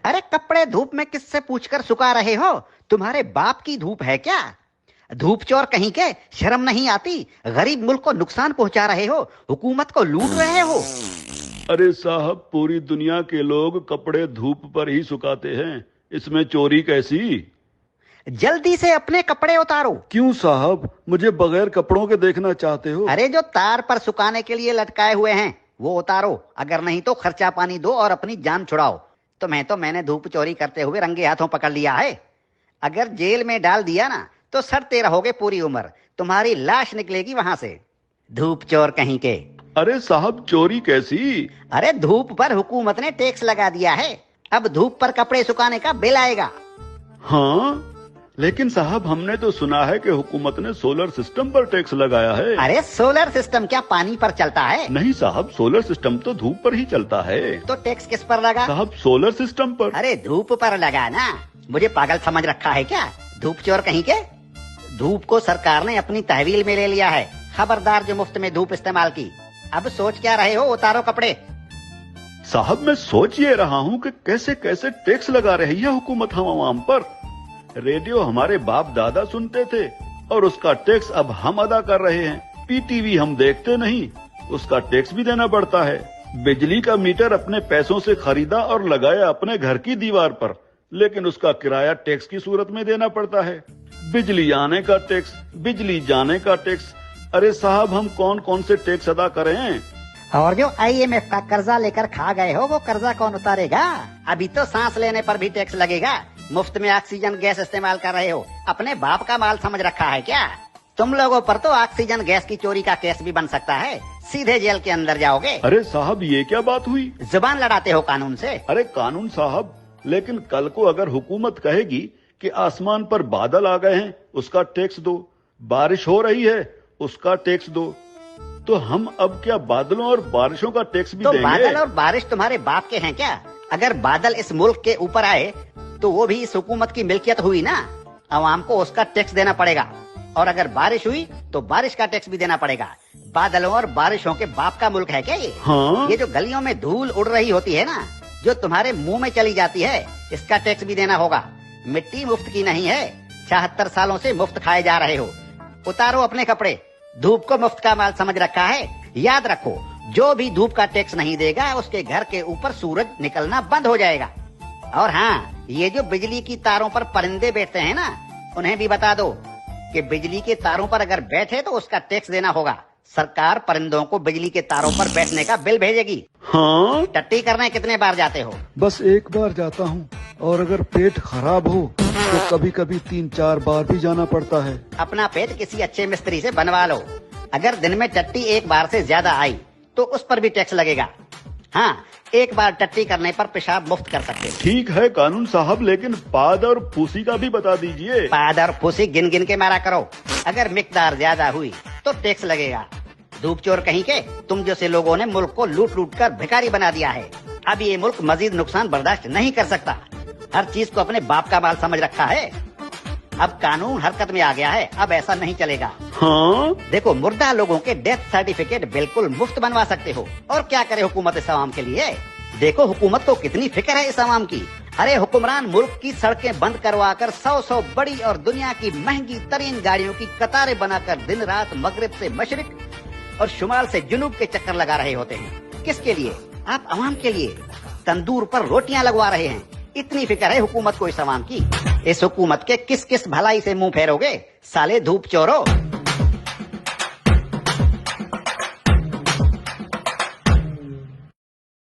अरे कपड़े धूप में किससे पूछकर सुखा रहे हो? तुम्हारे बाप की धूप है क्या? धूप चोर कहीं के, शर्म नहीं आती? गरीब मुल्क को नुकसान पहुंचा रहे हो, हुकूमत को लूट रहे हो। अरे साहब, पूरी दुनिया के लोग कपड़े धूप पर ही सुखाते हैं, इसमें चोरी कैसी? जल्दी से अपने कपड़े उतारो। क्यों साहब, मुझे बगैर कपड़ों के देखना चाहते हो? अरे जो तार पर सुखाने के लिए लटकाए हुए हैं वो उतारो, अगर नहीं तो खर्चा पानी दो और अपनी जान छुड़ाओ। मैंने धूप चोरी करते हुए रंगे हाथों पकड़ लिया है। अगर जेल में डाल दिया ना तो सड़ते रहोगे पूरी उम्र, तुम्हारी लाश निकलेगी वहां से। धूप चोर कहीं के। अरे साहब, चोरी कैसी? अरे धूप पर हुकूमत ने टैक्स लगा दिया है, अब धूप पर कपड़े सुखाने का बिल आएगा। हाँ, लेकिन साहब हमने तो सुना है कि हुकूमत ने सोलर सिस्टम पर टैक्स लगाया है। अरे सोलर सिस्टम क्या पानी पर चलता है? नहीं साहब, सोलर सिस्टम तो धूप पर ही चलता है। तो टैक्स किस पर लगा? साहब सोलर सिस्टम पर। अरे धूप पर लगा ना, मुझे पागल समझ रखा है क्या? धूप चोर कहीं के। धूप को सरकार ने अपनी तहवील में ले लिया है, खबरदार जो मुफ्त में धूप इस्तेमाल की। अब सोच क्या रहे हो? उतारो कपड़े। साहब मैं सोच ये रहा हूँ कि कैसे कैसे टैक्स लगा रही है हुकूमत हम आवाम पर। रेडियो हमारे बाप दादा सुनते थे और उसका टैक्स अब हम अदा कर रहे हैं। पीटीवी हम देखते नहीं, उसका टैक्स भी देना पड़ता है। बिजली का मीटर अपने पैसों से खरीदा और लगाया अपने घर की दीवार पर, लेकिन उसका किराया टैक्स की सूरत में देना पड़ता है। बिजली आने का टैक्स, बिजली जाने का टैक्स। अरे साहब, हम कौन कौन से टैक्स अदा करें? और जो IMF का कर्जा लेकर खा गए हो वो कर्जा कौन उतारेगा? अभी तो सांस लेने पर भी टैक्स लगेगा। मुफ्त में ऑक्सीजन गैस इस्तेमाल कर रहे हो, अपने बाप का माल समझ रखा है क्या? तुम लोगों पर तो ऑक्सीजन गैस की चोरी का केस भी बन सकता है, सीधे जेल के अंदर जाओगे। अरे साहब, ये क्या बात हुई? जुबान लड़ाते हो कानून से। अरे कानून साहब, लेकिन कल को अगर हुकूमत कहेगी कि आसमान पर बादल आ गए हैं, उसका टैक्स दो, बारिश हो रही है, उसका टैक्स दो, तो हम अब क्या बादलों और बारिशों का टैक्स भी तो देंगे? बादल और बारिश तुम्हारे बाप के हैं क्या? अगर बादल इस मुल्क के ऊपर आए तो वो भी इस हुकूमत की मिल्कियत हुई ना, आवाम को उसका टैक्स देना पड़ेगा। और अगर बारिश हुई तो बारिश का टैक्स भी देना पड़ेगा। बादलों और बारिशों के बाप का मुल्क है क्या ये? हाँ? ये जो गलियों में धूल उड़ रही होती है ना, जो तुम्हारे मुंह में चली जाती है, इसका टैक्स भी देना होगा। मिट्टी मुफ्त की नहीं है, 76 सालों से मुफ्त खाए जा रहे हो। उतारो अपने कपड़े, धूप को मुफ्त का माल समझ रखा है। याद रखो, जो भी धूप का टैक्स नहीं देगा उसके घर के ऊपर सूरज निकलना बंद हो जाएगा। और हाँ, ये जो बिजली की तारों पर परिंदे बैठते हैं ना, उन्हें भी बता दो कि बिजली के तारों पर अगर बैठे तो उसका टैक्स देना होगा। सरकार परिंदों को बिजली के तारों पर बैठने का बिल भेजेगी। हाँ? टट्टी करने कितने बार जाते हो? बस एक बार जाता हूँ, और अगर पेट खराब हो तो कभी कभी 3-4 बार भी जाना पड़ता है। अपना पेट किसी अच्छे मिस्त्री से बनवा लो। अगर दिन में टट्टी एक बार से ज्यादा आई तो उस पर भी टैक्स लगेगा। हाँ, एक बार टट्टी करने पर पेशाब मुफ्त कर सकते हो। ठीक है कानून साहब, लेकिन पाद और फूसी का भी बता दीजिए। पाद और फूसी गिन गिन के मारा करो, अगर मिकदार ज्यादा हुई तो टैक्स लगेगा। धूप चोर कहीं के, तुम जैसे लोगों ने मुल्क को लूट लूट कर भिखारी बना दिया है। अब ये मुल्क मजीद नुकसान बर्दाश्त नहीं कर सकता। हर चीज को अपने बाप का माल समझ रखा है। अब कानून हरकत में आ गया है, अब ऐसा नहीं चलेगा। हाँ? देखो, मुर्दा लोगों के डेथ सर्टिफिकेट बिल्कुल मुफ्त बनवा सकते हो। और क्या करे हुकूमत इस आवाम के लिए? देखो हुकूमत को कितनी फिक्र है इस आवाम की। अरे हुक्मरान मुल्क की सड़कें बंद करवाकर 100 बड़ी और दुनिया की महंगी तरीन गाड़ियों की कतारें बनाकर दिन रात मगरिब से मशरिक और शुमाल से जुनूब के चक्कर लगा रहे होते हैं। किसके लिए? आप आवाम के लिए। तंदूर पर रोटियां लगवा रहे हैं। इतनी फिक्र है हुकूमत को इस आवाम की। इस हुकूमत के किस किस भलाई से मुंह फेरोगे साले धूप चोरो?